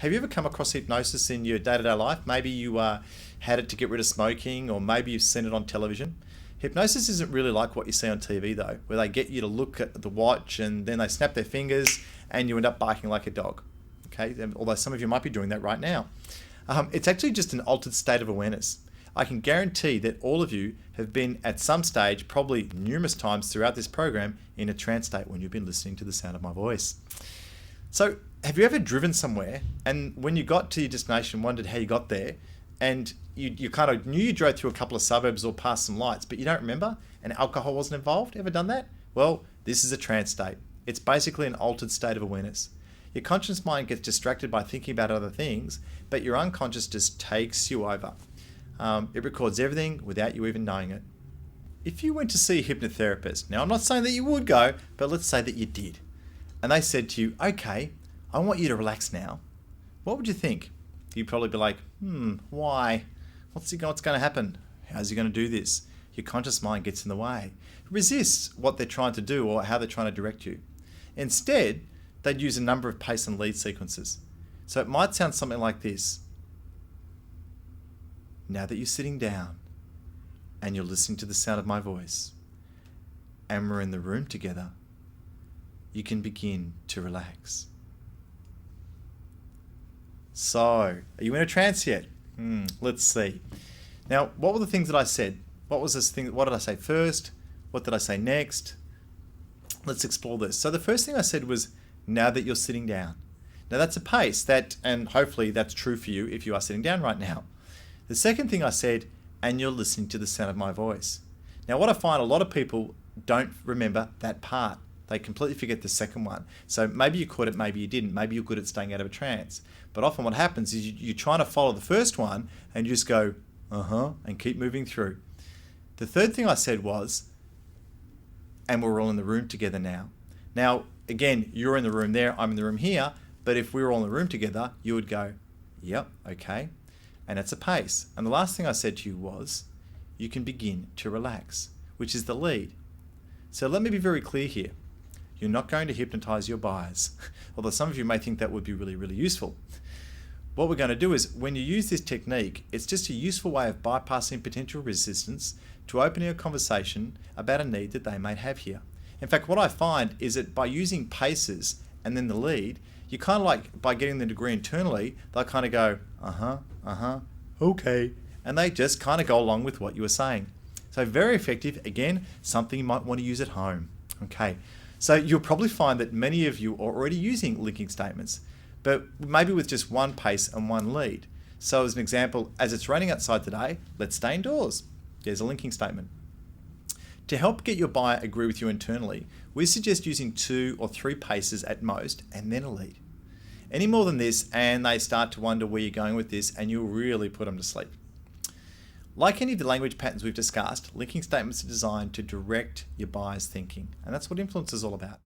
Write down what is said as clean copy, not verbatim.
Have you ever come across hypnosis in your day-to-day life? Maybe you had it to get rid of smoking, or maybe you've seen it on television. Hypnosis isn't really like what you see on TV though, where they get you to look at the watch and then they snap their fingers and you end up barking like a dog. Okay, although some of you might be doing that right now. It's actually just an altered state of awareness. I can guarantee that all of you have been at some stage, probably numerous times throughout this program, in a trance state when you've been listening to the sound of my voice. So have you ever driven somewhere and when you got to your destination wondered how you got there, and you kind of knew you drove through a couple of suburbs or past some lights, but you don't remember, and alcohol wasn't involved? Ever done that? Well, this is a trance state. It's basically an altered state of awareness. Your conscious mind gets distracted by thinking about other things, but your unconscious just takes you over. It records everything without you even knowing it. If you went to see a hypnotherapist, now I'm not saying that you would go, but let's say that you did, and they said to you, okay, I want you to relax now, what would you think? You'd probably be like, why? What's going to happen? How's he going to do this? Your conscious mind gets in the way. It resists what they're trying to do or how they're trying to direct you. Instead, they'd use a number of pace and lead sequences. So it might sound something like this. Now that you're sitting down and you're listening to the sound of my voice and we're in the room together, you can begin to relax. So, are you in a trance yet? Let's see. Now, what were the things that I said? What did I say first? What did I say next? Let's explore this. So the first thing I said was, now that you're sitting down. Now that's a pace and hopefully that's true for you if you are sitting down right now. The second thing I said, and you're listening to the sound of my voice. Now what I find, a lot of people don't remember that part. They completely forget the second one. So maybe you caught it, maybe you didn't. Maybe you're good at staying out of a trance. But often what happens is you're trying to follow the first one and you just go, and keep moving through. The third thing I said was, and we're all in the room together now. Now, again, you're in the room there, I'm in the room here, but if we were all in the room together, you would go, yep, okay. And it's a pace. And the last thing I said to you was, you can begin to relax, which is the lead. So let me be very clear here. You're not going to hypnotize your buyers, although some of you may think that would be really, really useful. What we're going to do is, when you use this technique, it's just a useful way of bypassing potential resistance to opening a conversation about a need that they may have here. In fact, what I find is that by using paces and then the lead, you kind of like, by getting them to agree internally, they'll kind of go, okay. And they just kind of go along with what you were saying. So very effective. Again, something you might want to use at home. Okay. So you'll probably find that many of you are already using linking statements, but maybe with just one pace and one lead. So as an example, as it's raining outside today, let's stay indoors. There's a linking statement. To help get your buyer agree with you internally, we suggest using 2 or 3 paces at most and then a lead. Any more than this and they start to wonder where you're going with this, and you'll really put them to sleep. Like any of the language patterns we've discussed, linking statements are designed to direct your buyer's thinking, and that's what influence is all about.